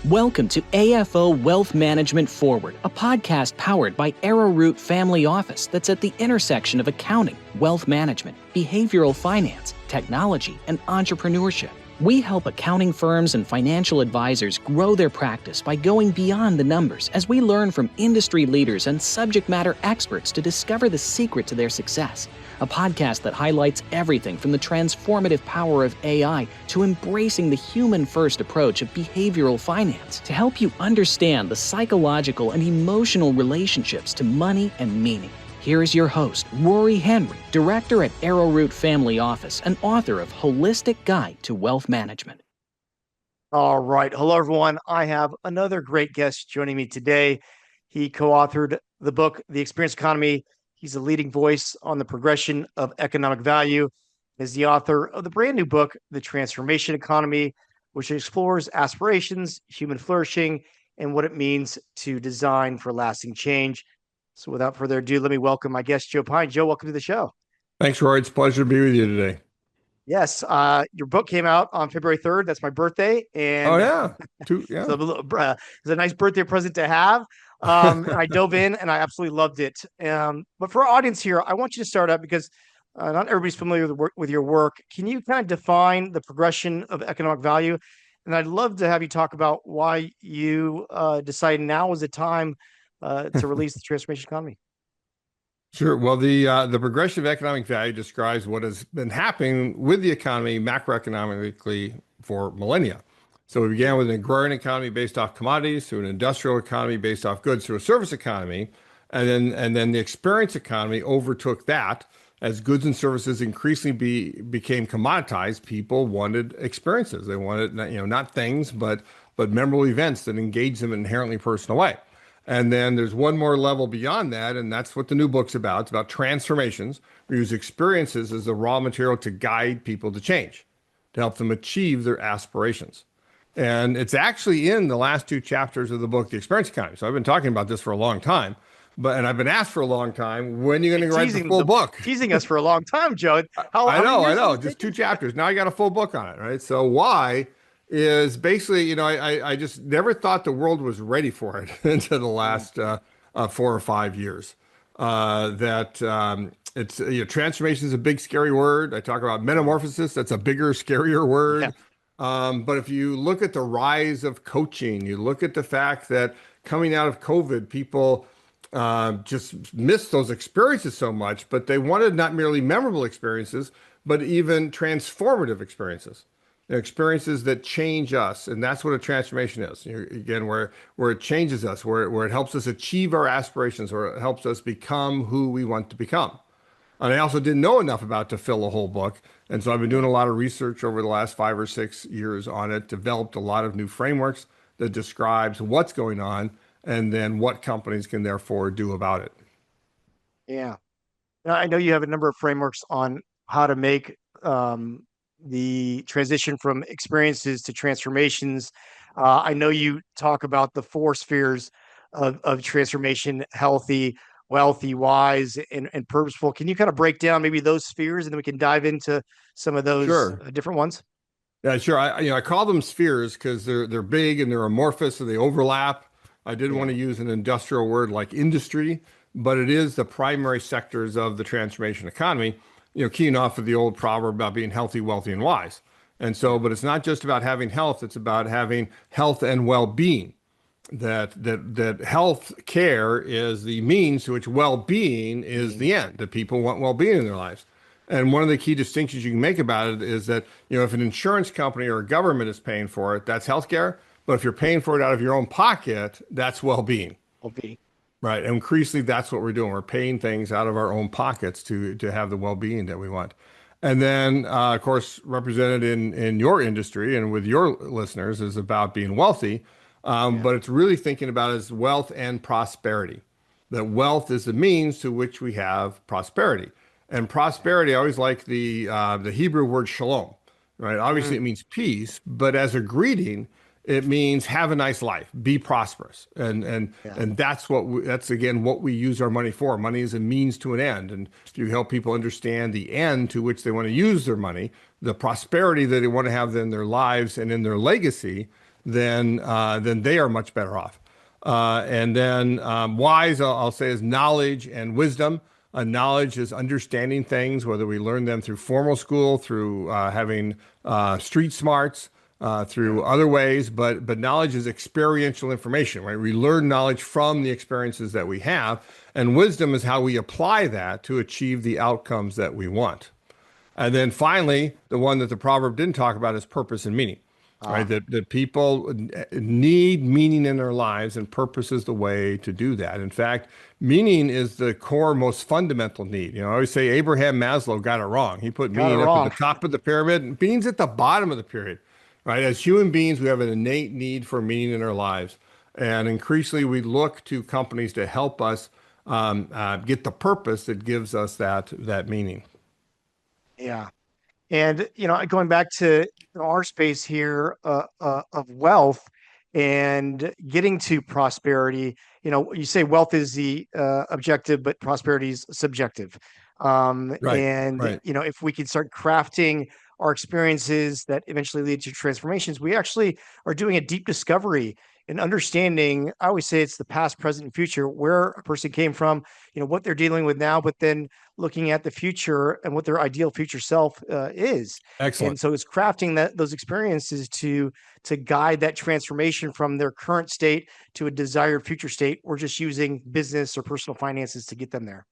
Welcome to AFO Wealth Management Forward, a podcast powered by Arrowroot Family Office that's at the intersection of accounting, wealth management, behavioral finance, technology, and entrepreneurship. We help accounting firms and financial advisors grow their practice by going beyond the numbers as we learn from industry leaders and subject matter experts to discover the secret to their success. A podcast that highlights everything from the transformative power of AI to embracing the human-first approach of behavioral finance to help you understand the psychological and emotional relationships to money and meaning. Here is your host, Rory Henry, Director at Arrowroot Family Office and author of Holistic Guide to Wealth Management. All right. Hello, everyone. I have another great guest joining me today. He co-authored the book, The Experience Economy. He's a leading voice on the progression of economic value. Is the author of the brand new book, The Transformation Economy, which explores aspirations, human flourishing, and what it means to design for lasting change. So without further ado, let me welcome my guest, Joe Pine. Joe, welcome to the show. Thanks, Rory. It's a pleasure to be with you today. Yes. Your book came out on February 3rd. That's my birthday. And oh, yeah. So it's a nice birthday present to have. And I dove in and I absolutely loved it. But for our audience here, I want you to start out because not everybody's familiar with your work. Can you kind of define the progression of economic value? And I'd love to have you talk about why you decided now is the time to release the transformation economy. Sure. Well, the progression of economic value describes what has been happening with the economy macroeconomically for millennia. So we began with an agrarian economy based off commodities, to an industrial economy based off goods, to a service economy, and then the experience economy overtook that. As goods and services increasingly became commoditized, people wanted experiences. They wanted, not things, but memorable events that engage them in an inherently personal way. And then there's one more level beyond that, and that's what the new book's about. It's about transformations. We use experiences as the raw material to guide people to change, to help them achieve their aspirations. And it's actually in the last two chapters of the book, The Experience Economy. So I've been talking about this for a long time, and I've been asked for a long time, when are you going to write the full book? Teasing us for a long time, Joe. I know. Just two chapters. Now I got a full book on it, right? So why is basically, I just never thought the world was ready for it until the last 4 or 5 years. It's transformation is a big, scary word. I talk about metamorphosis. That's a bigger, scarier word. Yeah. But if you look at the rise of coaching, you look at the fact that coming out of COVID, people just missed those experiences so much, but they wanted not merely memorable experiences, but even transformative experiences. Experiences that change us, and that's what a transformation is. Again, where it changes us, where it helps us achieve our aspirations, where it helps us become who we want to become. And I also didn't know enough about to fill a whole book, and so I've been doing a lot of research over the last 5 or 6 years on it. Developed a lot of new frameworks that describes what's going on, and then what companies can therefore do about it. Yeah, now, I know you have a number of frameworks on how to make the transition from experiences to transformations. I know you talk about the 4 spheres of transformation: healthy, wealthy, wise, and purposeful. Can you kind of break down maybe those spheres, and then we can dive into some of those different ones? Yeah, sure. I call them spheres because they're big and they're amorphous, so they overlap. I didn't want to use an industrial word like industry, but it is the primary sectors of the transformation economy. Keying off of the old proverb about being healthy, wealthy, and wise. And so, but it's not just about having health, it's about having health and well-being. That health care is the means to which well-being is the end, that people want well-being in their lives. And one of the key distinctions you can make about it is that, if an insurance company or a government is paying for it, that's healthcare. But if you're paying for it out of your own pocket, that's well-being. Well-being. Right. And increasingly, that's what we're doing. We're paying things out of our own pockets to have the well-being that we want. And then, of course, represented in your industry and with your listeners is about being wealthy. But it's really thinking about as wealth and prosperity. That wealth is the means to which we have prosperity. And prosperity, I always like the Hebrew word shalom. Right. Obviously, it means peace. But as a greeting, it means have a nice life, be prosperous. And that's again what we use our money for. Money is a means to an end. And if you help people understand the end to which they want to use their money, the prosperity that they want to have in their lives and in their legacy, then they are much better off. And then wise, I'll say, is knowledge and wisdom. Knowledge is understanding things, whether we learn them through formal school, through having street smarts, through other ways. But knowledge is experiential information, right? We learn knowledge from the experiences that we have. And wisdom is how we apply that to achieve the outcomes that we want. And then finally, the one that the proverb didn't talk about is purpose and meaning. Right, that people need meaning in their lives, and purpose is the way to do that. In fact, meaning is the core, most fundamental need. I always say Abraham Maslow got it wrong. He put meaning up at the top of the pyramid, and meaning's at the bottom of the pyramid. Right, as human beings, we have an innate need for meaning in our lives, and increasingly we look to companies to help us get the purpose that gives us that meaning. Yeah. And, going back to our space here of wealth and getting to prosperity, you say wealth is the objective, but prosperity is subjective. Right. If we can start crafting our experiences that eventually lead to transformations, we actually are doing a deep discovery and understanding. I always say it's the past, present, and future, where a person came from, what they're dealing with now, but then looking at the future and what their ideal future self is. Excellent. And so it's crafting those experiences to guide that transformation from their current state to a desired future state. We're just using business or personal finances to get them there.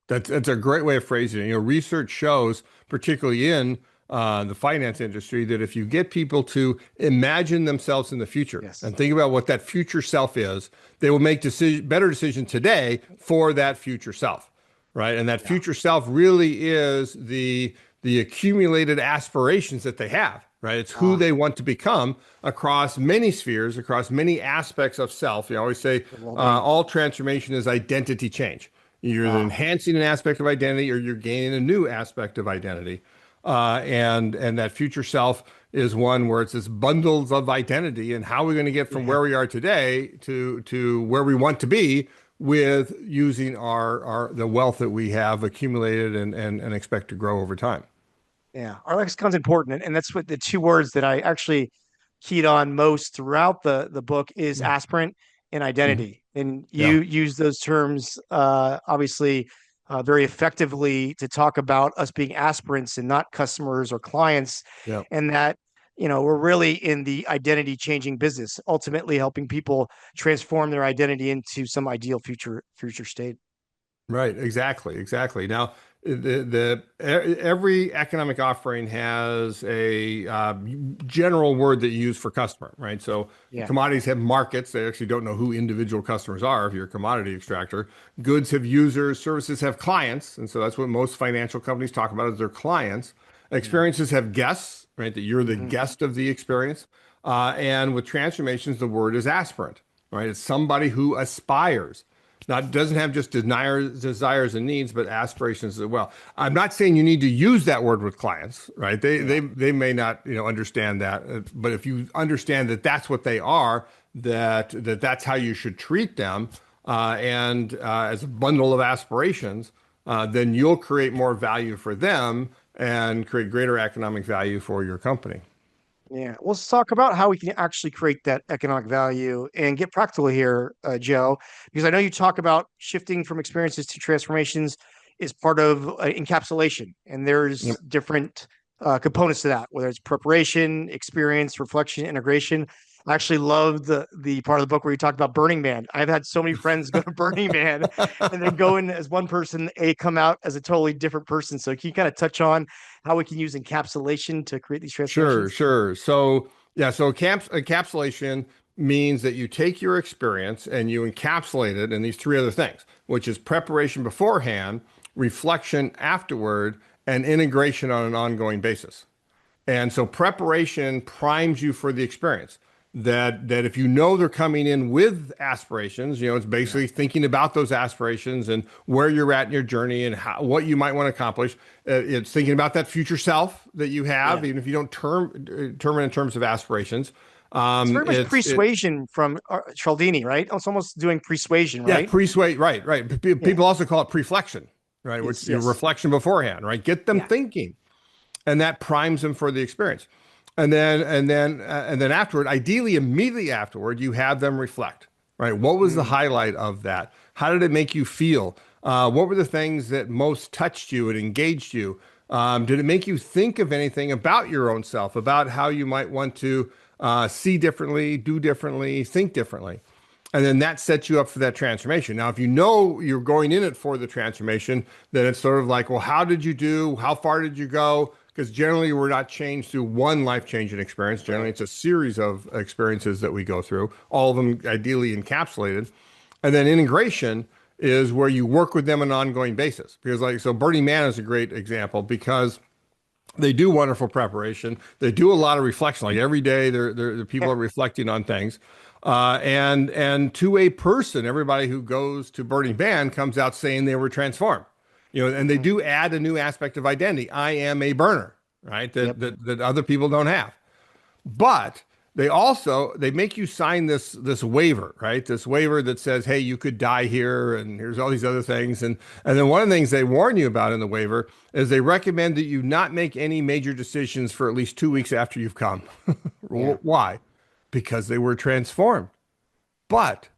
That's a great way of phrasing it. Research shows, particularly in the finance industry, that if you get people to imagine themselves in the future and think about what that future self is, they will make better decisions today for that future self, right? And that future self really is the accumulated aspirations that they have, right? It's who they want to become across many spheres, across many aspects of self. You always say all transformation is identity change. You're enhancing an aspect of identity, or you're gaining a new aspect of identity. And that future self is one where it's this bundles of identity, and how are we going to get from where we are today to where we want to be with using the wealth that we have accumulated and expect to grow over time. Yeah, our lexicon's important, and that's what the two words that I actually keyed on most throughout the book is aspirant and identity. And you use those terms obviously very effectively to talk about us being aspirants and not customers or clients, and that we're really in the identity changing business, ultimately helping people transform their identity into some ideal future state. Right, exactly. Now, every economic offering has a general word that you use for customer, right? So commodities have markets. They actually don't know who individual customers are if you're a commodity extractor. Goods have users, services have clients. And so that's what most financial companies talk about is their clients. Experiences have guests, right? That you're the guest of the experience. And with transformations, the word is aspirant, right? It's somebody who aspires. Not doesn't have just desires and needs, but aspirations as well. I'm not saying you need to use that word with clients, right? They may not understand that, but if you understand that that's what they are, that's how you should treat them, and as a bundle of aspirations, then you'll create more value for them and create greater economic value for your company. Yeah, well, let's talk about how we can actually create that economic value and get practical here, Joe, because I know you talk about shifting from experiences to transformations is part of encapsulation, and there's different components to that, whether it's preparation, experience, reflection, integration. I actually love the part of the book where you talk about Burning Man. I've had so many friends go to Burning Man and then go in as one person, come out as a totally different person. So can you kind of touch on how we can use encapsulation to create these transformations? Sure. So encapsulation means that you take your experience and you encapsulate it in these three other things, which is preparation beforehand, reflection afterward, and integration on an ongoing basis. And so preparation primes you for the experience. That if you know they're coming in with aspirations, it's basically thinking about those aspirations and where you're at in your journey and what you might want to accomplish. It's thinking about that future self that you have, even if you don't term it in terms of aspirations. It's very much persuasion from Cialdini, right? It's almost doing persuasion, right? Yeah, persuade, right. People also call it preflection, right? Which is reflection beforehand, right? Get them thinking, and that primes them for the experience. And then afterward, ideally immediately afterward, you have them reflect, right? What was the highlight of that? How did it make you feel? What were the things that most touched you and engaged you? Did it make you think of anything about your own self, about how you might want to see differently, do differently, think differently? And then that sets you up for that transformation. Now, if you know you're going in it for the transformation, then it's sort of like, well, how did you do? How far did you go? Because generally we're not changed through one life-changing experience. Generally, it's a series of experiences that we go through, all of them ideally encapsulated. And then integration is where you work with them on an ongoing basis. Because so Burning Man is a great example because they do wonderful preparation. They do a lot of reflection. Like every day, the people are reflecting on things. And to a person, everybody who goes to Burning Man comes out saying they were transformed. And they do add a new aspect of identity. I am a burner, right? That other people don't have. But they make you sign this waiver, right? This waiver that says, hey, you could die here, and here's all these other things. And then one of the things they warn you about in the waiver is they recommend that you not make any major decisions for at least 2 weeks after you've come. Why? Because they were transformed. But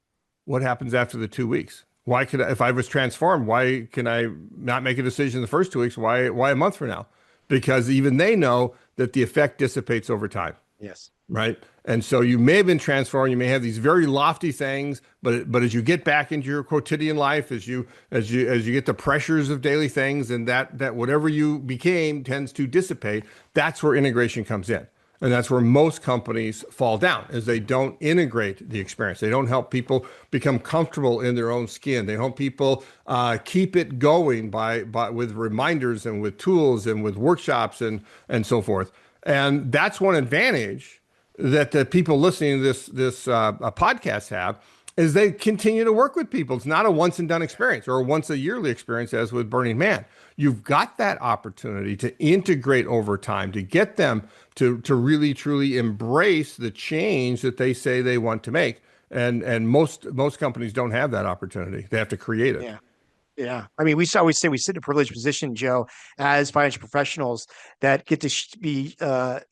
what happens after the 2 weeks? Why could if I was transformed, why can I not make a decision the first 2 weeks? Why a month from now? Because even they know that the effect dissipates over time. Yes. Right. And so you may have been transformed. You may have these very lofty things, but as you get back into your quotidian life, as you get the pressures of daily things, and that whatever you became tends to dissipate, that's where integration comes in. And that's where most companies fall down, is they don't integrate the experience. They don't help people become comfortable in their own skin. They help people keep it going by with reminders and with tools and with workshops and so forth. And that's one advantage that the people listening to this podcast have, is they continue to work with people. It's not a once and done experience or a once a yearly experience as with Burning Man. You've got that opportunity to integrate over time, to get them to really truly embrace the change that they say they want to make. And most companies don't have that opportunity. They have to create it. Yeah. Yeah. I mean, we always say we sit in a privileged position, Joe, as financial professionals that get to be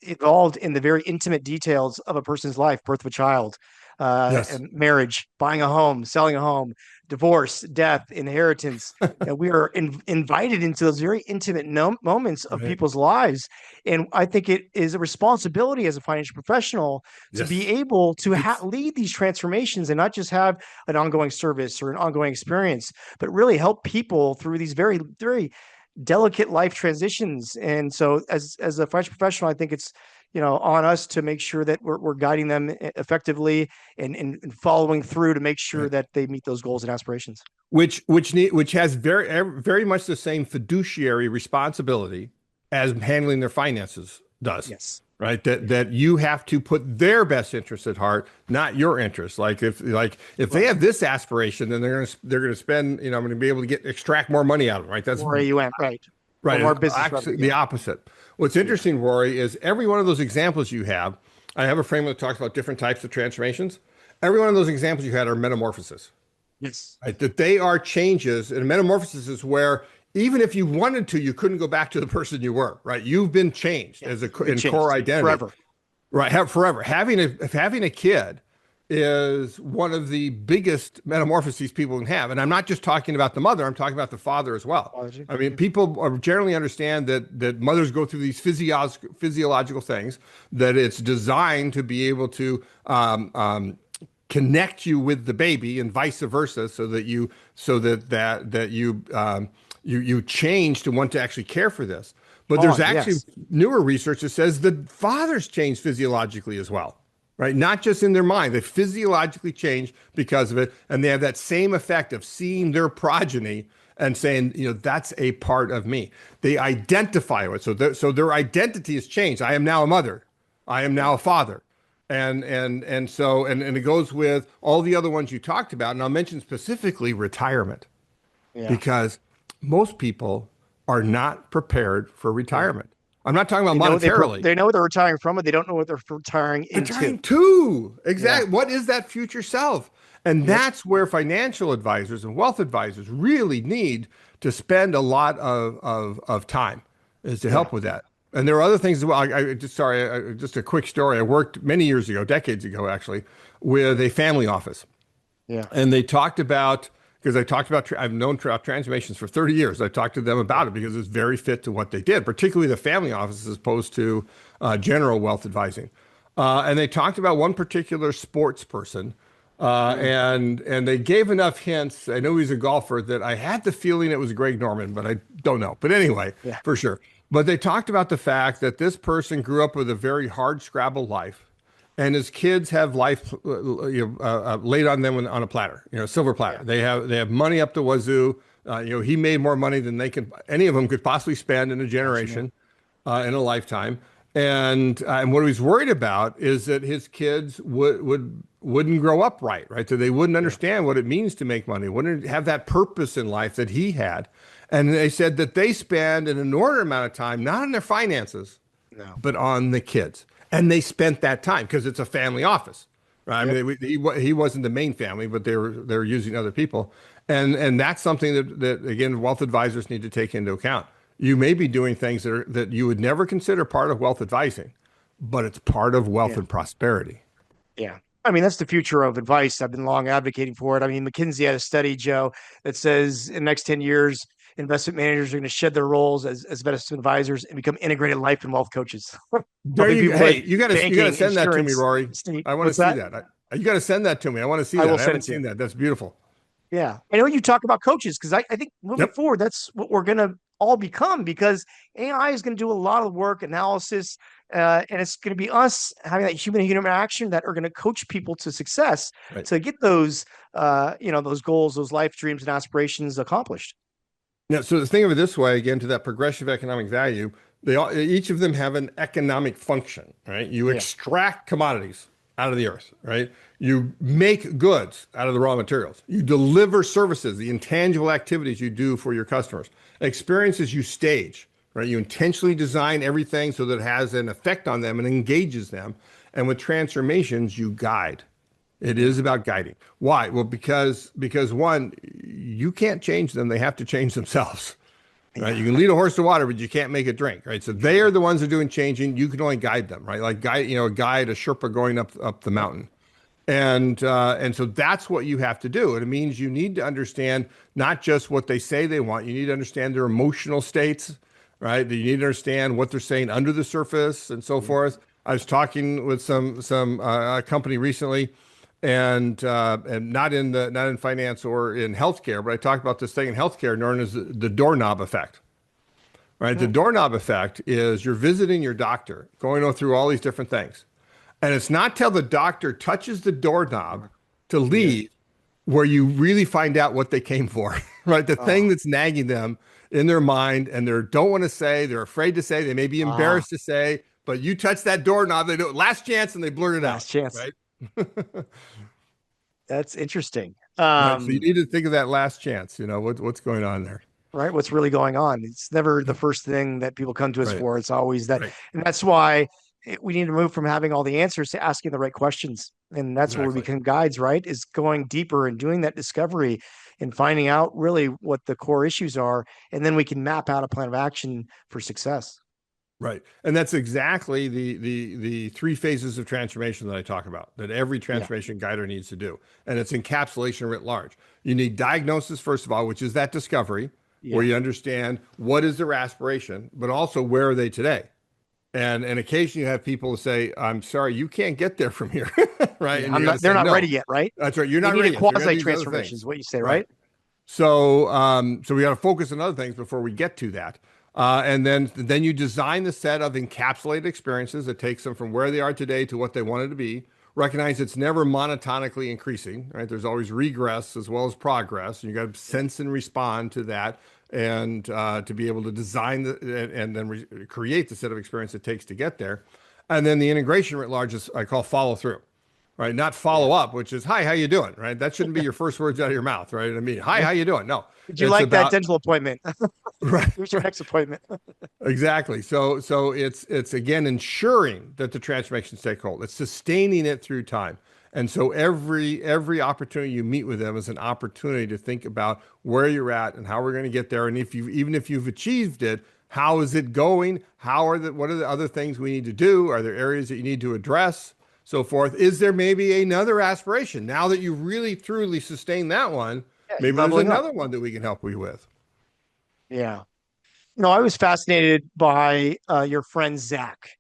involved in the very intimate details of a person's life, birth of a child, Yes. and marriage, buying a home, selling a home, divorce, death, inheritance. And we are invited into those very intimate moments of Right. people's lives. And I think it is a responsibility as a financial professional to Yes. be able to lead these transformations and not just have an ongoing service or an ongoing experience, but really help people through these very, very delicate life transitions. And so as a financial professional, I think it's, on us to make sure that we're guiding them effectively and following through to make sure that they meet those goals and aspirations. Which has very much the same fiduciary responsibility as handling their finances does. Yes. Right. That you have to put their best interests at heart, not your interests. Like if they have this aspiration, then they're gonna spend. I'm going to be able to extract more money out of them. Right. That's more AUM. Right. Right. More business Actually, revenue. the opposite. What's interesting, Rory, is every one of those examples you have. I have a framework that talks about different types of transformations. Every one of those examples you had are metamorphoses. Yes. Right. That they are changes, and metamorphosis is where even if you wanted to, you couldn't go back to the person you were. Right. You've been changed in core identity. Forever. Right. Forever. Having a kid is one of the biggest metamorphoses people can have. And I'm not just talking about the mother, I'm talking about the father as well. I mean, people generally understand that mothers go through these physiological things, that it's designed to be able to connect you with the baby and vice versa, so that you change to want to actually care for this. But there's actually newer research that says that fathers change physiologically as well. Right. Not just in their mind, they physiologically change because of it. And they have that same effect of seeing their progeny and saying, that's a part of me. They identify with it. So their identity is changed. I am now a mother. I am now a father. And it goes with all the other ones you talked about. And I'll mention specifically retirement, because most people are not prepared for retirement. I'm not talking about monetarily. They know what they're retiring from, but they don't know what they're retiring into. Exactly. Yeah. What is that future self? And that's where financial advisors and wealth advisors really need to spend a lot of time, is to help with that. And there are other things as well. Just a quick story. I worked many years ago, decades ago, actually, with a family office. Yeah. And they talked about, because I talked about, I've known transformations for 30 years. I talked to them about it because it's very fit to what they did, particularly the family office as opposed to general wealth advising. And they talked about one particular sports person. And they gave enough hints. I know he's a golfer that I had the feeling it was Greg Norman, but I don't know. But anyway, Yeah. for sure. But they talked about the fact that this person grew up with a very hard scrabble life, and his kids have life laid on them on a platter, silver platter. Yeah. They have money up the wazoo. He made more money than any of them could possibly spend in a generation, in a lifetime. And what he's worried about is that his kids wouldn't grow up right? So they wouldn't understand what it means to make money, wouldn't have that purpose in life that he had. And they said that they spend an inordinate amount of time, not on their finances, but on the kids. And they spent that time because it's a family office, right? Yep. I mean, he wasn't the main family, but they were using other people. And that's something that again, wealth advisors need to take into account. You may be doing things that you would never consider part of wealth advising, but it's part of wealth and prosperity. Yeah. I mean, that's the future of advice. I've been long advocating for it. I mean, McKinsey had a study, Joe, that says in the next 10 years, investment managers are going to shed their roles as investment advisors and become integrated life and wealth coaches. There you go. Hey, you got to send that to me, Rory. Estate. I want to see that. You got to send that to me. I want to see that. I haven't seen that. That's beautiful. Yeah. I know you talk about coaches because I think moving forward, that's what we're going to all become, because AI is going to do a lot of work, analysis, and it's going to be us having that human interaction that are going to coach people to success to get those, those goals, those life dreams and aspirations accomplished. Yeah. So to think of it this way, again, to that progressive economic value, each of them have an economic function, right? You extract commodities out of the earth, right? You make goods out of the raw materials. You deliver services, the intangible activities you do for your customers. Experiences you stage, right? You intentionally design everything so that it has an effect on them and engages them. And with transformations, you guide. It is about guiding. Why? Well, because one, you can't change them. They have to change themselves, right? You can lead a horse to water, but you can't make it drink, right? So they are the ones that are doing changing. You can only guide them, right? Like a Sherpa going up the mountain. And so that's what you have to do. And it means you need to understand not just what they say they want. You need to understand their emotional states, right? You need to understand what they're saying under the surface and so forth. I was talking with some company recently, and not in finance or in healthcare, but I talked about this thing in healthcare known as the doorknob effect. Right? The doorknob effect is you're visiting your doctor, going through all these different things. And it's not till the doctor touches the doorknob to leave where you really find out what they came for, right? The thing that's nagging them in their mind, and they don't want to say, they're afraid to say, they may be embarrassed to say, but you touch that doorknob, they do it last chance, and they blurt it out. Last chance. Right? That's interesting. Right, so you need to think of that last chance, what's going on there. Right. What's really going on? It's never the first thing that people come to us for. It's always that. Right. And that's why we need to move from having all the answers to asking the right questions. And that's where we become guides, right? Is going deeper and doing that discovery and finding out really what the core issues are. And then we can map out a plan of action for success. Right. And that's exactly the three phases of transformation that I talk about, that every transformation guider needs to do. And it's encapsulation writ large. You need diagnosis, first of all, which is that discovery, where you understand what is their aspiration, but also where are they today? And occasionally you have people say, I'm sorry, you can't get there from here. Right. Yeah, and they're not ready yet, right? That's right. You're not ready yet. Quasi transformation is what you say, right? So we got to focus on other things before we get to that. And then you design the set of encapsulated experiences that takes them from where they are today to what they wanted to be. Recognize it's never monotonically increasing, right? There's always regress as well as progress. You got to sense and respond to that, and to be able to design and then create the set of experience it takes to get there. And then the integration writ large is I call follow through, right? Not follow up, which is, hi, how you doing? Right? That shouldn't be your first words out of your mouth, right? I mean, hi, how you doing? No. Did you like that dental appointment? Right. Here's your next appointment. Exactly. So it's again ensuring that the transformation take hold. It's sustaining it through time. And so every opportunity you meet with them is an opportunity to think about where you're at and how we're going to get there. And even if you've achieved it, How is it going? What are the other things we need to do? Are there areas that you need to address? So forth. Is there maybe another aspiration? Now that you've really truly sustained that one, Yeah, maybe there's leveling up. another one that we can help you with. Yeah. No, I was fascinated by your friend Zach,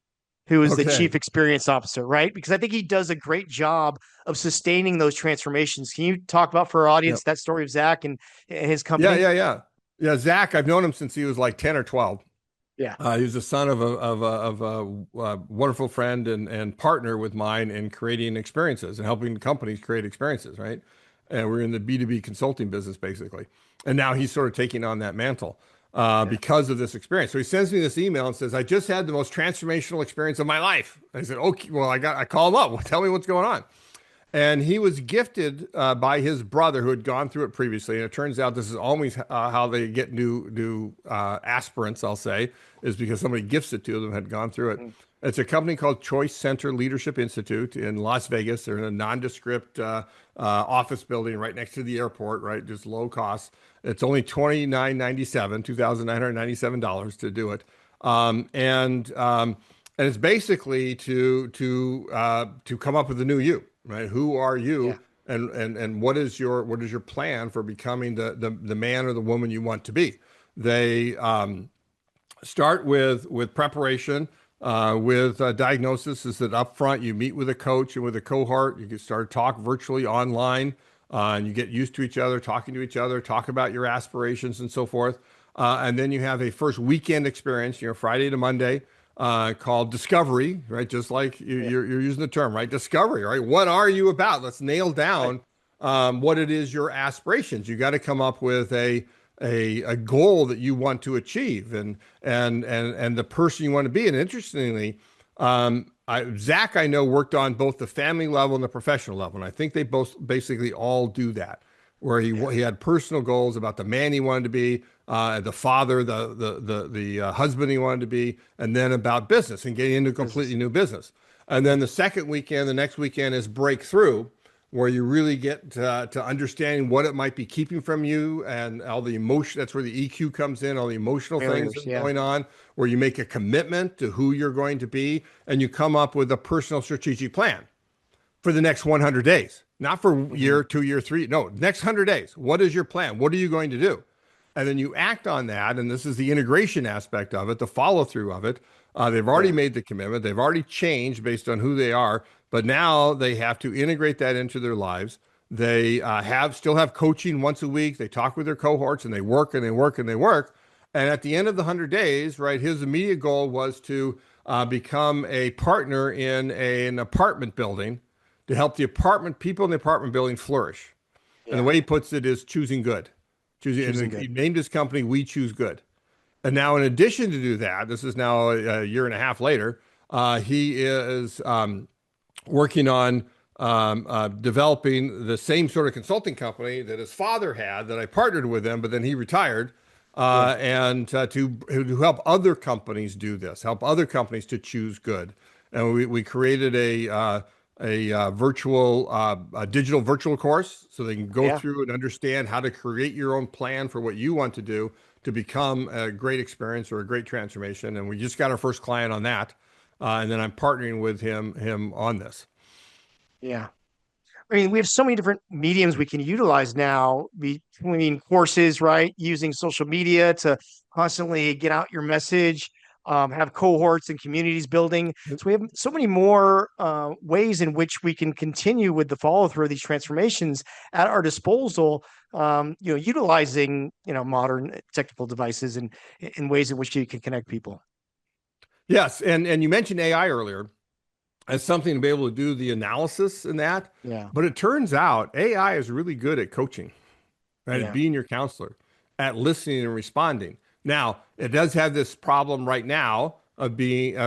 who is the Okay. chief experience officer, right? Because I think he does a great job of sustaining those transformations. Can you talk about for our Yeah. audience that story of Zach and his Yeah, company? yeah, yeah. Yeah, Zach, I've known him since he was like 10 or 12. Yeah. He was the son of a wonderful friend and partner with mine in creating experiences and helping companies create experiences, right? And we're in the B2B consulting business basically. And now he's sort of taking on that mantle Yeah. because of this experience. So he sends me this email and says, I just had the most transformational experience of my life. I said, okay, well, I called him up. Well, tell me what's going on. And he was gifted by his brother who had gone through it previously. And it turns out this is always how they get new aspirants, I'll say, is because somebody gifts it to them, had gone through it. Mm. It's a company called Choice Center Leadership Institute in Las Vegas. They're in a nondescript office building right next to the airport, right? Just low cost. It's only $2,997 to do it. And it's basically to come up with a new you, right? Who are Yeah. you, and what is your plan for becoming the man or the woman you want to be? They start with preparation, with diagnosis. Is that up front you meet with a coach and with a cohort. You can start talk virtually online, and you get used to each other, talking to each other, talk about your aspirations and so forth. And then you have a first weekend experience, Friday to Monday, called discovery, right? Just like Yeah. you're using the term, right? Discovery, right? What are you about? Let's nail Right. down what it is your aspirations. You got to come up with a goal that you want to achieve and the person you want to be. And interestingly, Zach, I know, worked on both the family level and the professional level, and I think they both basically all do that, where Yeah. he had personal goals about the man he wanted to be, the father, the husband he wanted to be, and then about business and getting into a completely Business. new business. And then the next weekend is breakthrough, where you really get to understanding what it might be keeping from you and all the emotion. That's where the EQ comes in, all the emotional things Barriers. that are Yeah. going on, where you make a commitment to who you're going to be, and you come up with a personal strategic plan for the next 100 days, not for Hmm. year, 2 year, three. No, next 100 days. What is your plan? What are you going to do? And then you act on that. And this is the integration aspect of it, the follow through of it. They've already Yeah. made the commitment. They've already changed based on who they are, but now they have to integrate that into their lives. They still have coaching once a week. They talk with their cohorts and they work and they work and they work. And at the end of the 100 days, right, his immediate goal was to become a partner in an apartment building to help the apartment people in the apartment building flourish. And the Yeah. way he puts it is choosing good. Choosing And he good. named his company We Choose Good. And now, in addition to do that, this is now a year and a half later, he is working on developing the same sort of consulting company that his father had that I partnered with him, but then he retired. Yeah. And to help other companies do this, help other companies to choose good. And we created a virtual, a digital virtual course so they can go Yeah. through and understand how to create your own plan for what you want to do to become a great experience or a great transformation. And we just got our first client on that. And then I'm partnering with him on this. Yeah. I mean, we have so many different mediums we can utilize now between courses, right? Using social media to constantly get out your message, have cohorts and communities building. So we have so many more ways in which we can continue with the follow through of these transformations at our disposal. Utilizing modern technical devices and in ways in which you can connect people. Yes, and you mentioned AI earlier as something to be able to do the analysis in that, Yeah. but it turns out AI is really good at coaching, right? At Yeah. being your counselor, at listening and responding. Now, it does have this problem right now of being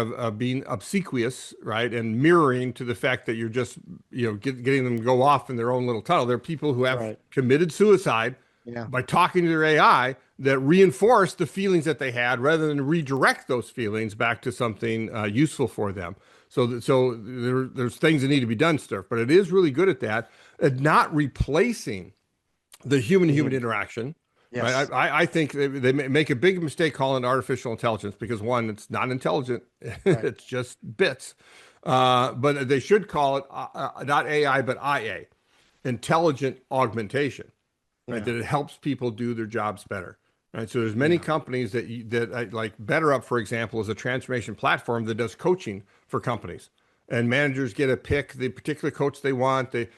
obsequious, right, and mirroring to the fact that you're just getting them to go off in their own little tunnel. There are people who have Right. committed suicide Yeah. by talking to their AI that reinforce the feelings that they had rather than redirect those feelings back to something useful for them. So there's things that need to be done, stuff, but it is really good at that, at not replacing the human-human Mhm. interaction, right? Yes. I think they make a big mistake calling it artificial intelligence because one, it's not intelligent, Right. it's just bits. But they should call it not AI, but IA, intelligent augmentation, right? Yeah. That it helps people do their jobs better, right? So there's many Yeah. companies that like BetterUp, for example, is a transformation platform that does coaching for companies, and managers get to pick the particular coach they want. They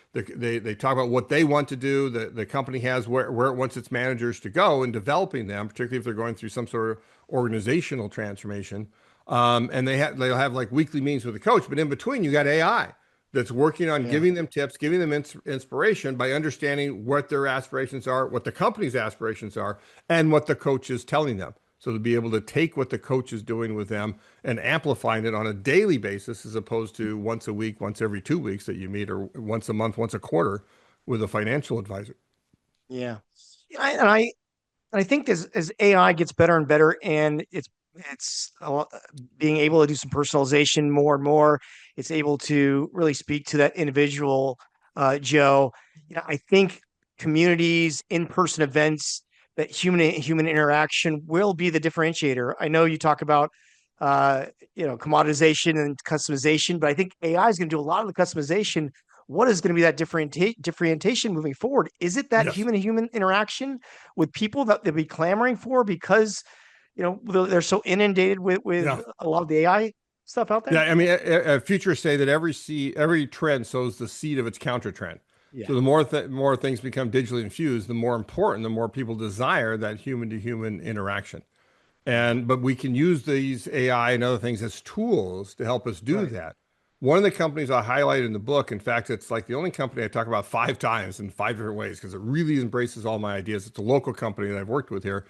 talk about what they want to do. The company has where it wants its managers to go in developing them, particularly if they're going through some sort of organizational transformation. And they'll have like weekly meetings with the coach, but in between you got AI that's working on Yeah. giving them tips, giving them inspiration by understanding what their aspirations are, what the company's aspirations are, and what the coach is telling them. So to be able to take what the coach is doing with them and amplifying it on a daily basis, as opposed to once a week, once every 2 weeks that you meet, or once a month, once a quarter with a financial advisor. Yeah. And I think as AI gets better and better, and it's being able to do some personalization more and more, it's able to really speak to that individual, Joe. I think communities, in-person events, that human interaction will be the differentiator. I know you talk about uh, commoditization and customization, but I think AI is going to do a lot of the customization. What is going to be that differentiation moving forward? Is it that Yes. human-to-human interaction with people that they'll be clamoring for because they're so inundated with Yeah. a lot of the AI stuff out Yeah, there? I mean, futurists say that every trend sows the seed of its counter trend. Yeah. So the more things become digitally infused, the more important, the more people desire that human to human interaction. Yeah. But we can use these AI and other things as tools to help us do Right. that. One of the companies I highlight in the book, in fact, it's like the only company I talk about 5 times in 5 different ways because it really embraces all my ideas. It's a local company that I've worked with here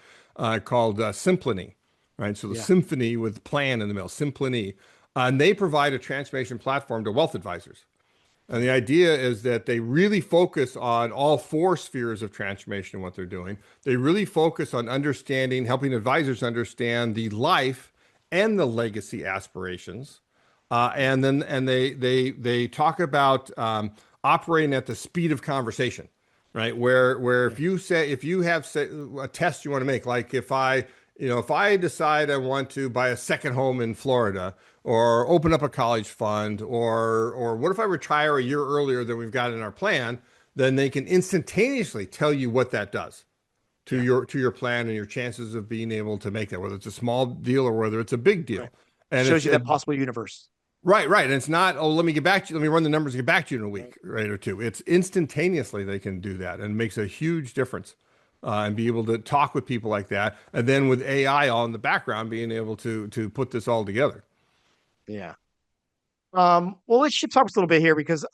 called Symphony, right? So the Yeah. symphony with plan in the middle, Symphony. And they provide a transformation platform to wealth advisors. And the idea is that they really focus on all 4 spheres of transformation in what they're doing. They really focus on understanding, helping advisors understand the life and the legacy aspirations. And they talk about operating at the speed of conversation, right? Where Yeah. if you have a test you want to make, like if I decide I want to buy a second home in Florida or open up a college fund or what if I retire a year earlier than we've got in our plan, then they can instantaneously tell you what that does to Yeah. your plan and your chances of being able to make that, whether it's a small deal or whether it's a big Right. deal. And Shows you that possible universe. right. And it's not, oh, let me get back to you. Let me run the numbers and get back to you in a Right. week, right, or two. It's instantaneously they can do that and makes a huge difference. And be able to talk with people like that. And then with AI all in the background, being able to put this all together. Yeah. Well, let's shift topics a little bit here because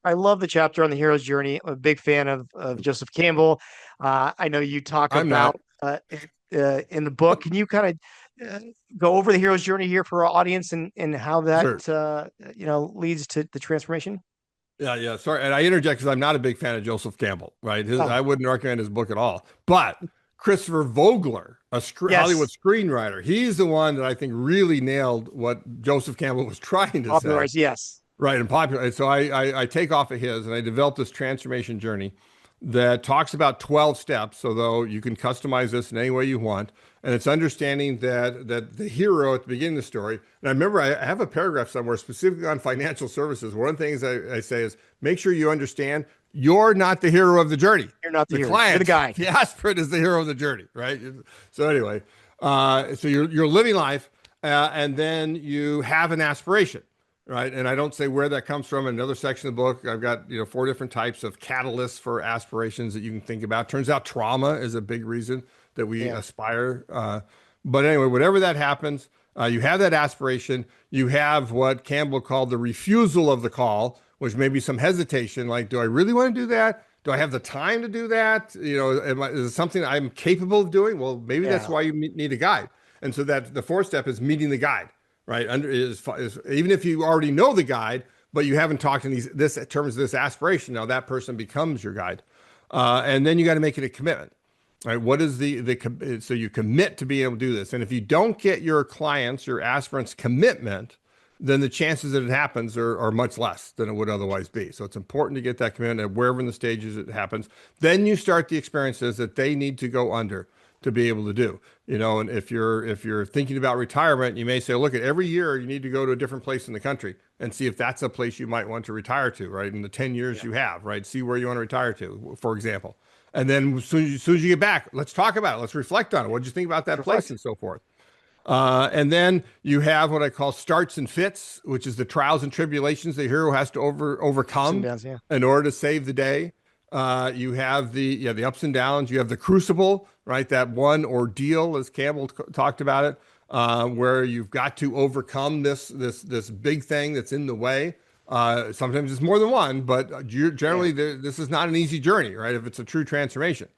I love the chapter on the hero's journey. I'm a big fan of Joseph Campbell. I know you talk I'm about not. in the book. Can you kind of go over the hero's journey here for our audience and how Sure. that leads to the transformation? Yeah. Sorry. And I interject because I'm not a big fan of Joseph Campbell, right? Oh, I wouldn't recommend his book at all. But Christopher Vogler, Hollywood yes, screenwriter, he's the one that I think really nailed what Joseph Campbell was trying to say. popularized. Yes, Right, and popular. And so I take off of his and I developed this transformation journey that talks about 12 steps, although you can customize this in any way you want. And it's understanding that the hero at the beginning of the story, and I remember I have a paragraph somewhere specifically on financial services. One of the things I say is make sure you understand you're not the hero of the journey. you're not the The hero. You're the client, guy. the aspirant is the hero of the journey, right? So anyway, so you're living life, and then you have an aspiration. Right. And I don't say where that comes from. In another section of the book, I've got, 4 different types of catalysts for aspirations that you can think about. Turns out trauma is a big reason that we Yeah, aspire. But anyway, whatever that happens, you have that aspiration. You have what Campbell called the refusal of the call, which may be some hesitation. Like, do I really want to do that? Do I have the time to do that? Is it something I'm capable of doing? Well, maybe that's yeah, why you need a guide. And so that the 4th step is meeting the guide, right? Even if you already know the guide, but you haven't talked in this terms of this aspiration, now that person becomes your guide, and then you got to make it a commitment, right? What is so you commit to being able to do this, and if you don't get your clients, your aspirants' commitment, then the chances that it happens are much less than it would otherwise be. So it's important to get that commitment wherever in the stages it happens. Then you start the experiences that they need to go under to be able to do. And if you're thinking about retirement, you may say, look, at every year you need to go to a different place in the country and see if that's a place you might want to retire to, right? In the 10 years you have, right? See where you want to retire to, for example. And then as soon as you get back, let's talk about it. Let's reflect on it. What did you think about that place and so forth? And then you have what I call starts and fits, which is the trials and tribulations the hero has to overcome in order to save the day. You have the ups and downs. You have the crucible, right? That one ordeal, as Campbell talked about it, where you've got to overcome this big thing that's in the way. Sometimes it's more than one, but generally this is not an easy journey, right? If it's a true transformation.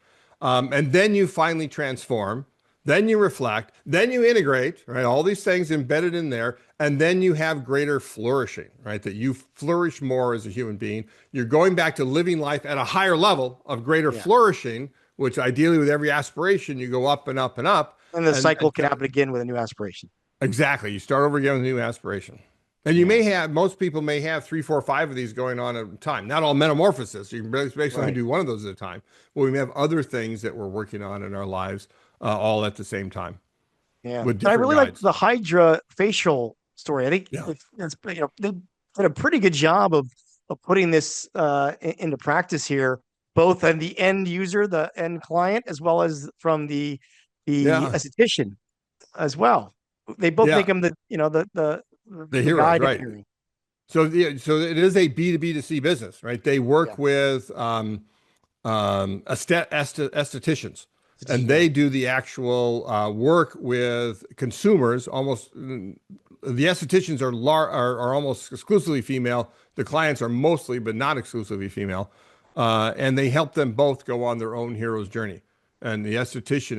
And then you finally transform. Then you reflect, then you integrate, right? All these things embedded in there, and then you have greater flourishing, right? That you flourish more as a human being. You're going back to living life at a higher level of greater flourishing, which ideally with every aspiration, you go up and up and up. And the cycle can happen again with a new aspiration. Exactly. You start over again with a new aspiration. And you most people may have 3, 4, 5 of these going on at a time. Not all metamorphosis. You can basically do one of those at a time. But we may have other things that we're working on in our lives all at the same time. Yeah. But I really like the Hydra facial story. I think it's they did a pretty good job of putting this into practice here, both on the end user, the end client, as well as from the esthetician as well. They both make them the heroes, right? So it is a B2B2C business, right? They work with estheticians. And they do the actual work with consumers. Almost the estheticians are almost exclusively female. The clients are mostly, but not exclusively female. And they help them both go on their own hero's journey. And the esthetician,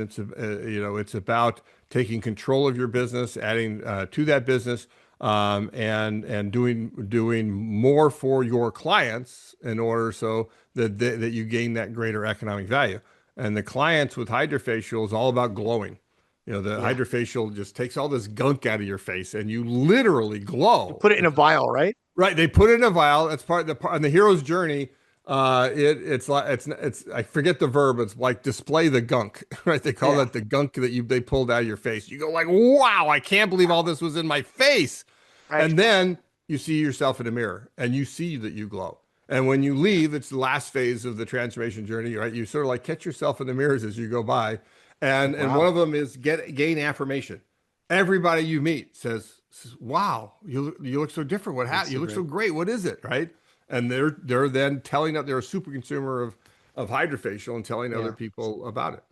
it's about taking control of your business, adding to that business, and doing more for your clients in order so that you gain that greater economic value. And the clients with hydrofacial is all about glowing. Hydrofacial just takes all this gunk out of your face and you literally glow. You put it in a vial, right? Right. They put it in a vial. That's part of on the hero's journey. It's I forget the verb. It's like display the gunk, right? They call that the gunk that they pulled out of your face. You go like, wow, I can't believe all this was in my face. Right. And then you see yourself in a mirror and you see that you glow. And when you leave, it's the last phase of the transformation journey, right? You sort of like catch yourself in the mirrors as you go by. And one of them is gain affirmation. Everybody you meet says, wow, you look so different. What happened? You look so great. What is it? Right. And they're then they're a super consumer of hydrofacial and telling other people about it.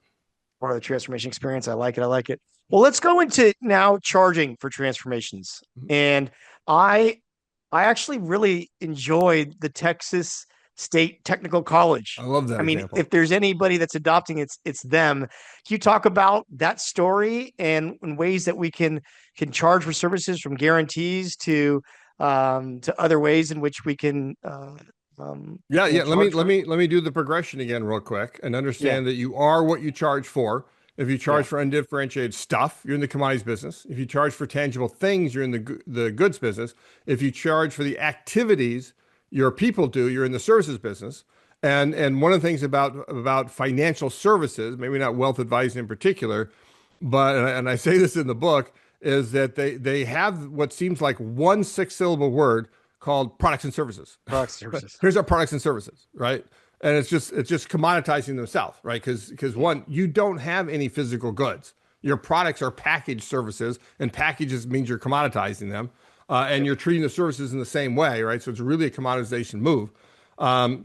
Part of the transformation experience. I like it. Well, let's go into now charging for transformations. And I actually really enjoyed the Texas State Technical College. I love that. I mean, if there's anybody that's adopting it, it's them. Can you talk about that story and ways that we can charge for services, from guarantees to other ways in which we can Let me do the progression again real quick and understand that you are what you charge for. If you charge for undifferentiated stuff, you're in the commodities business. If you charge for tangible things, you're in the goods business. If you charge for the activities your people do, you're in the services business. And one of the things about financial services, maybe not wealth advising in particular, but and I say this in the book, is that they have what seems like one 6-syllable word called products and services. Products and services. Here's our products and services, right? And it's just commoditizing themselves, right? Because one, you don't have any physical goods. Your products are packaged services, and packages means you're commoditizing them, and you're treating the services in the same way, right? So it's really a commoditization move.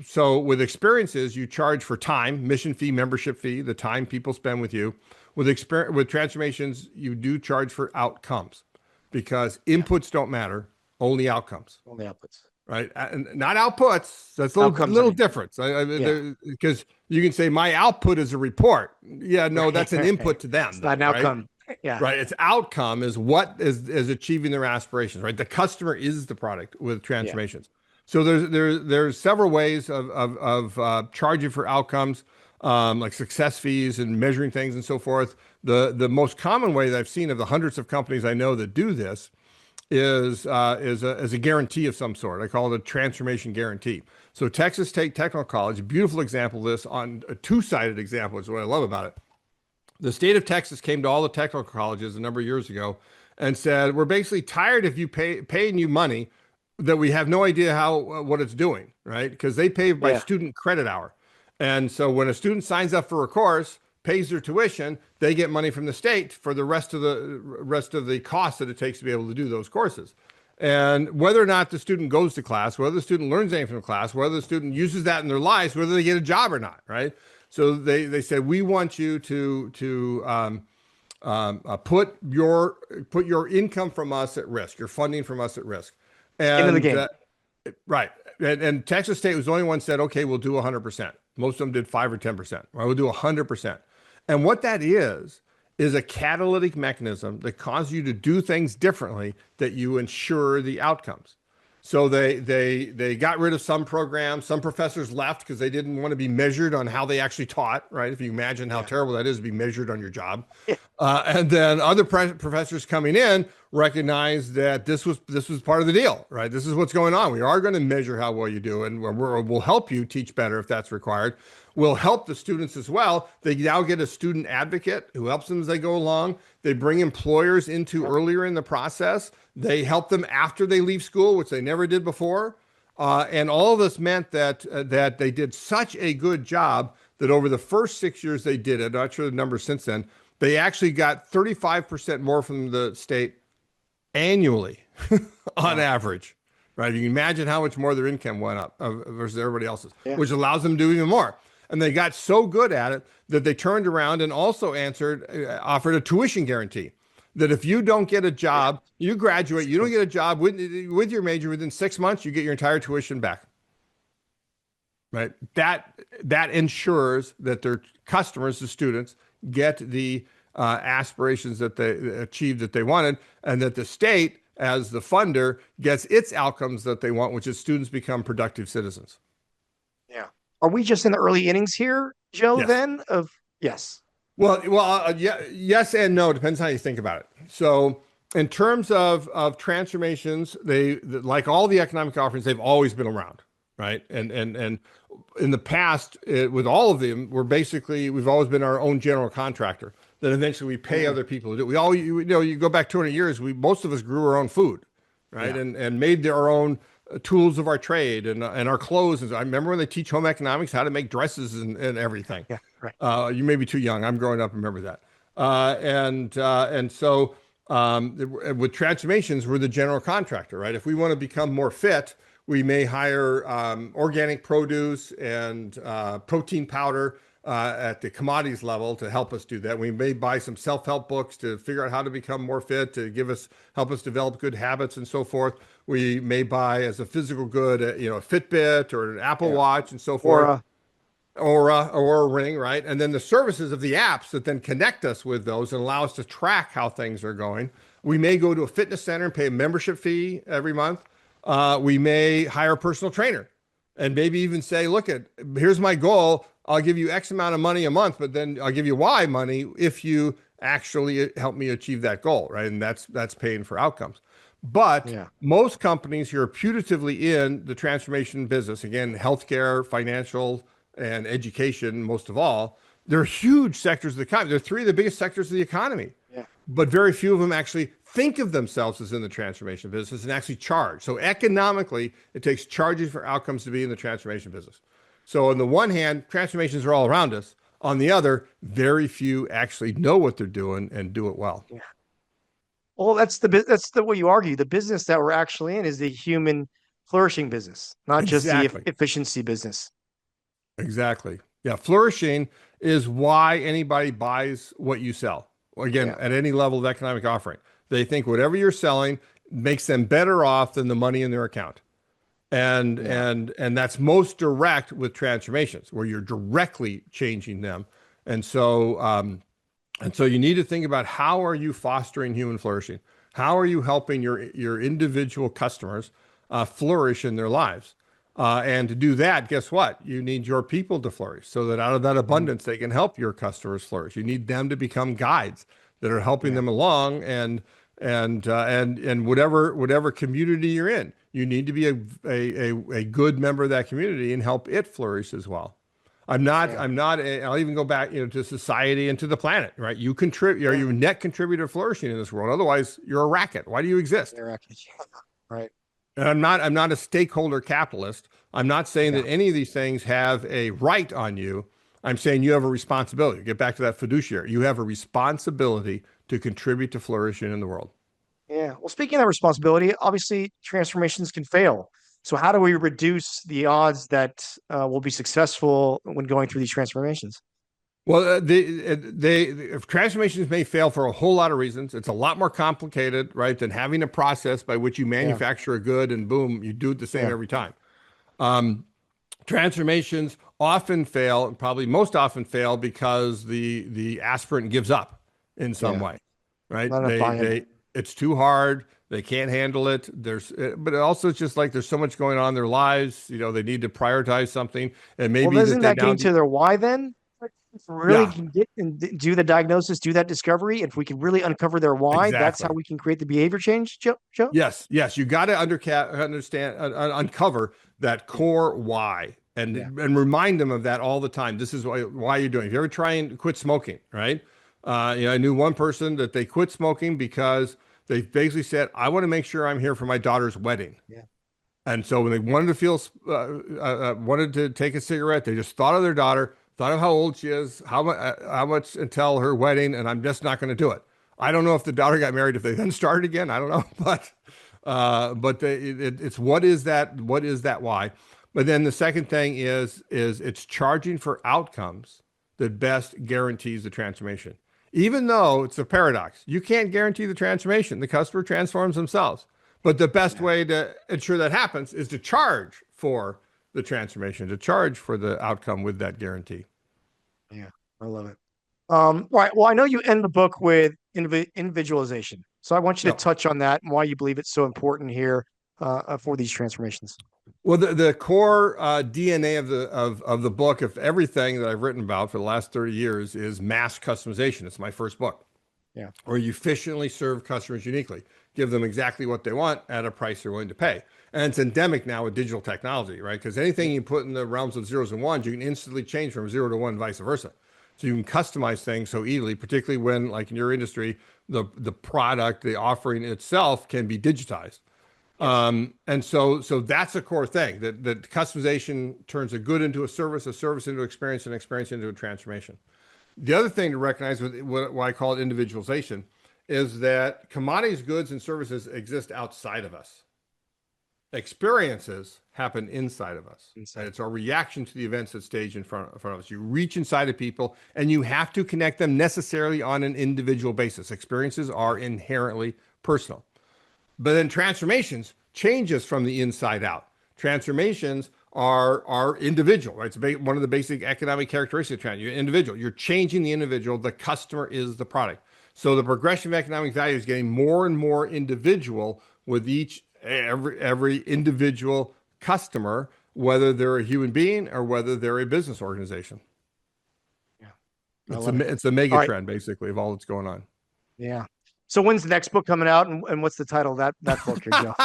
So with experiences, you charge for time, mission fee, membership fee, the time people spend with you. With transformations, you do charge for outcomes, because inputs don't matter, only outcomes. Only outputs. Right, and not outputs. That's a little difference. Because you can say my output is a report. Yeah, no, that's an input to them. It's not an outcome. Yeah, right. Its outcome is what is achieving their aspirations. Right, the customer is the product with transformations. So there's several ways of charging for outcomes, like success fees and measuring things and so forth. The most common way that I've seen of the hundreds of companies I know that do this is a guarantee of some sort. I call it a transformation guarantee. So Texas State Technical College, a beautiful example of this, on a two-sided example is what I love about it. The state of Texas came to all the technical colleges a number of years ago and said, we're basically tired of you paying you money that we have no idea what it's doing, right? Because they pay by student credit hour. And so when a student signs up for a course, pays their tuition, they get money from the state for the rest of the cost that it takes to be able to do those courses. And whether or not the student goes to class, whether the student learns anything from class, whether the student uses that in their lives, whether they get a job or not, right? So they said, we want you to put your income from us at risk, your funding from us at risk. And into the game. Right. And Texas State was the only one said, okay, we'll do 100%. Most of them did 5 or 10%. Right, we'll do 100%. And what that is a catalytic mechanism that causes you to do things differently that you ensure the outcomes. So they got rid of some programs. Some professors left because they didn't want to be measured on how they actually taught, right? If you imagine how terrible that is to be measured on your job. And then other professors coming in recognized that this was part of the deal, right? This is what's going on. We are going to measure how well you do, and we'll help you teach better if that's required. We'll help the students as well. They now get a student advocate who helps them as they go along. They bring employers into earlier in the process. They help them after they leave school, which they never did before. And all of this meant that they did such a good job that over the first 6 years they did it, I'm not sure the numbers since then, they actually got 35% more from the state annually on average, right? You can imagine how much more their income went up versus everybody else's, which allows them to do even more. And they got so good at it that they turned around and also offered a tuition guarantee that if you don't get a job, you graduate, you don't get a job with your major within 6 months, you get your entire tuition back. Right? That ensures that their customers, the students, get the aspirations that they achieved that they wanted, and that the state, as the funder, gets its outcomes that they want, which is students become productive citizens. Yeah. Are we just in the early innings here, Joe? Then yes. Well, yes and no. Depends how you think about it. So, in terms of transformations, like all the economic offerings, they've always been around, right? And in the past, with all of them, we've always been our own general contractor. Then eventually we pay other people to do it. You go back 200 years, most of us grew our own food, right? And made our own tools of our trade and our clothes. And I remember when they teach home economics, how to make dresses and everything. Yeah, right. You may be too young. I'm growing up and remember that. And so with transformations, we're the general contractor, right? If we want to become more fit, we may hire organic produce and protein powder at the commodities level to help us do that. We may buy some self-help books to figure out how to become more fit, to help us develop good habits and so forth. We may buy as a physical good, a Fitbit or an Apple Watch and so forth. Or a ring, right? And then the services of the apps that then connect us with those and allow us to track how things are going. We may go to a fitness center and pay a membership fee every month. We may hire a personal trainer and maybe even say, look, here's my goal. I'll give you X amount of money a month, but then I'll give you Y money if you actually help me achieve that goal, right? And that's paying for outcomes. But most companies who are putatively in the transformation business, again, healthcare, financial, and education, most of all, they're huge sectors of the economy. They're three of the biggest sectors of the economy. Yeah. But very few of them actually think of themselves as in the transformation business and actually charge. So economically, it takes charging for outcomes to be in the transformation business. So on the one hand, transformations are all around us. On the other, very few actually know what they're doing and do it well. Yeah. Well, that's the way you argue. The business that we're actually in is the human flourishing business, not just the efficiency business. Exactly. Yeah. Flourishing is why anybody buys what you sell. Again, at any level of economic offering, they think whatever you're selling makes them better off than the money in their account. And that's most direct with transformations, where you're directly changing them. And so you need to think about, how are you fostering human flourishing? How are you helping your individual customers flourish in their lives? And to do that, guess what? You need your people to flourish, so that out of that abundance, they can help your customers flourish. You need them to become guides that are helping them along. And and whatever community you're in, you need to be a good member of that community and help it flourish as well. I'll even go back, to society and to the planet, right? You contribute, you're a net contributor to flourishing in this world. Otherwise, you're a racket. Why do you exist? Right. And I'm not a stakeholder capitalist. I'm not saying that any of these things have a right on you. I'm saying you have a responsibility. Get back to that fiduciary. You have a responsibility to contribute to flourishing in the world. Yeah. Well, speaking of that responsibility, obviously transformations can fail. So how do we reduce the odds that we'll be successful when going through these transformations? Well, transformations may fail for a whole lot of reasons. It's a lot more complicated, right, than having a process by which you manufacture a good and boom, you do it the same every time. Transformations often fail, probably most often fail because the aspirant gives up in some way, right? It's too hard. They can't handle it. But also it's just like there's so much going on in their lives. They need to prioritize something, and maybe isn't that getting to their why then? If we really can get and do the diagnosis, do that discovery. If we can really uncover their why, that's how we can create the behavior change, Joe? Yes. You got to uncover that core why and remind them of that all the time. This is why you're doing it. If you ever try and quit smoking, right? I knew one person that they quit smoking because they basically said, I want to make sure I'm here for my daughter's wedding. Yeah. And so when they wanted to take a cigarette, they just thought of their daughter, thought of how old she is, how much until her wedding, and I'm just not going to do it. I don't know if the daughter got married, if they then started again. I don't know, but it's what is that why? But then the second thing is it's charging for outcomes that best guarantees the transformation. Even though it's a paradox, you can't guarantee the transformation. The customer transforms themselves. But the best way to ensure that happens is to charge for the transformation, to charge for the outcome with that guarantee. Yeah, I love it. Right. Well, I know you end the book with individualization. So I want you to touch on that and why you believe it's so important here for these transformations. Well, the core DNA of the book, of everything that I've written about for the last 30 years, is mass customization. It's my first book. Yeah. Where you efficiently serve customers uniquely, give them exactly what they want at a price they're willing to pay. And it's endemic now with digital technology, right? Because anything you put in the realms of zeros and ones, you can instantly change from 0 to 1, vice versa. So you can customize things so easily, particularly when, like in your industry, the product, the offering itself can be digitized. Yes. And so that's a core thing, that customization turns a good into a service into experience, and experience into a transformation. The other thing to recognize with what I call it individualization is that commodities, goods, and services exist outside of us. Experiences happen inside of us. And it's our reaction to the events that stage in front of us. You reach inside of people, and you have to connect them necessarily on an individual basis. Experiences are inherently personal. But then transformations changes from the inside out. Transformations are individual, right? It's one of the basic economic characteristics of you're individual. You're changing the individual. The customer is the product. So the progression of economic value is getting more and more individual with every individual customer, whether they're a human being or whether they're a business organization. Yeah, it's a mega trend, basically, of all that's going on. Yeah. So when's the next book coming out, and what's the title of that book here, Joe?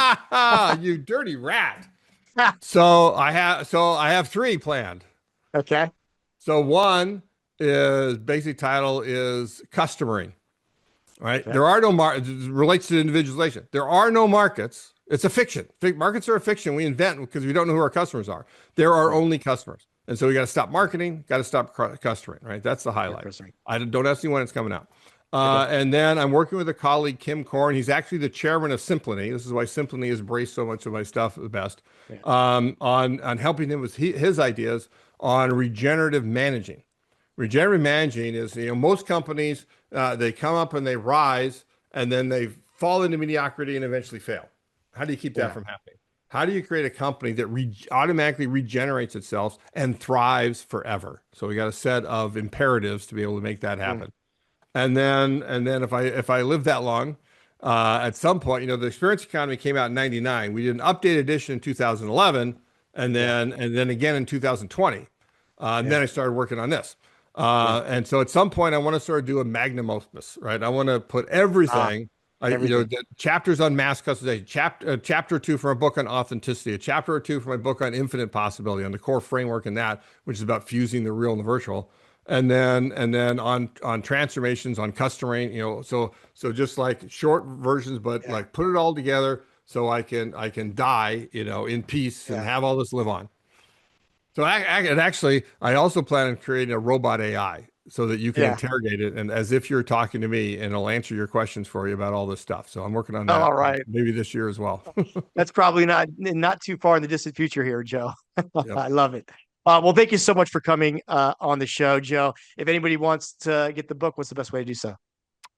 You dirty rat. So I have 3 planned. Okay. So one is basic title is customering, right? Okay. There are no markets. It relates to individualization. There are no markets. It's a fiction. Markets are a fiction we invent because we don't know who our customers are. There are only customers. And so we got to stop marketing, got to stop customering, right? That's the highlight. I don't ask me when it's coming out. And then I'm working with a colleague, Kim Korn. He's actually the chairman of Symphony. This is why Symphony has embraced so much of my stuff the best. Yeah. On helping him with his ideas on regenerative managing. Regenerative managing is, most companies, they come up and they rise, and then they fall into mediocrity and eventually fail. How do you keep that from happening? How do you create a company that automatically regenerates itself and thrives forever? So we got a set of imperatives to be able to make that happen. And then if I live that long, at some point, the experience economy came out in 99. We did an updated edition in 2011, and then again in 2020. And then I started working on this. And so at some point, I want to sort of do a magnum opus, right? I want to put everything Everything. The chapters on mass customization, chapter 2 from a book on authenticity, a chapter or two from my book on infinite possibility, on the core framework in that, which is about fusing the real and the virtual, and then on transformations, on customering, so just like short versions, but like put it all together so I can die, in peace and have all this live on. So I also plan on creating a robot AI so that you can interrogate it and as if you're talking to me, and it'll answer your questions for you about all this stuff. So I'm working on that. All right. Maybe this year as well. That's probably not too far in the distant future here, Joe. Yep. I love it. Well, thank you so much for coming on the show, Joe. If anybody wants to get the book, what's the best way to do so?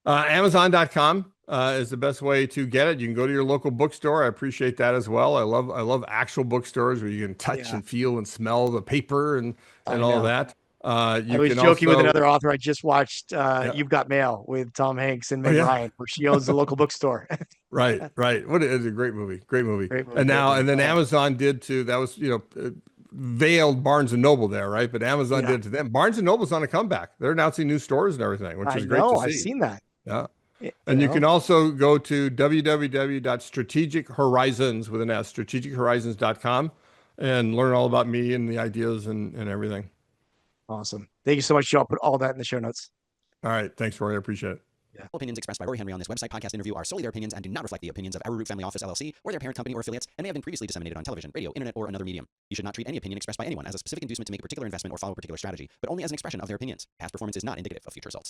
Amazon.com is the best way to get it. You can go to your local bookstore. I appreciate that as well. I love actual bookstores where you can touch and feel and smell the paper and all that. I was joking with another author. I just watched You've Got Mail with Tom Hanks and Meg Ryan, where she owns the local bookstore. Right. What is a great movie. And then Amazon did too. That was, veiled Barnes and Noble there, right? But Amazon did to them. Barnes and Noble's on a comeback. They're announcing new stores and everything, which is great to see. I've seen that. Yeah. And you can also go to www.strategichorizons with an S, strategichorizons.com, and learn all about me and the ideas and everything. Awesome. Thank you so much, Joe. I'll put all that in the show notes. All right. Thanks, Rory. I appreciate it. All opinions expressed by Rory Henry on this website, podcast, interview are solely their opinions and do not reflect the opinions of Arrowroot Family Office, LLC, or their parent company or affiliates, and may have been previously disseminated on television, radio, internet, or another medium. You should not treat any opinion expressed by anyone as a specific inducement to make a particular investment or follow a particular strategy, but only as an expression of their opinions. Past performance is not indicative of future results.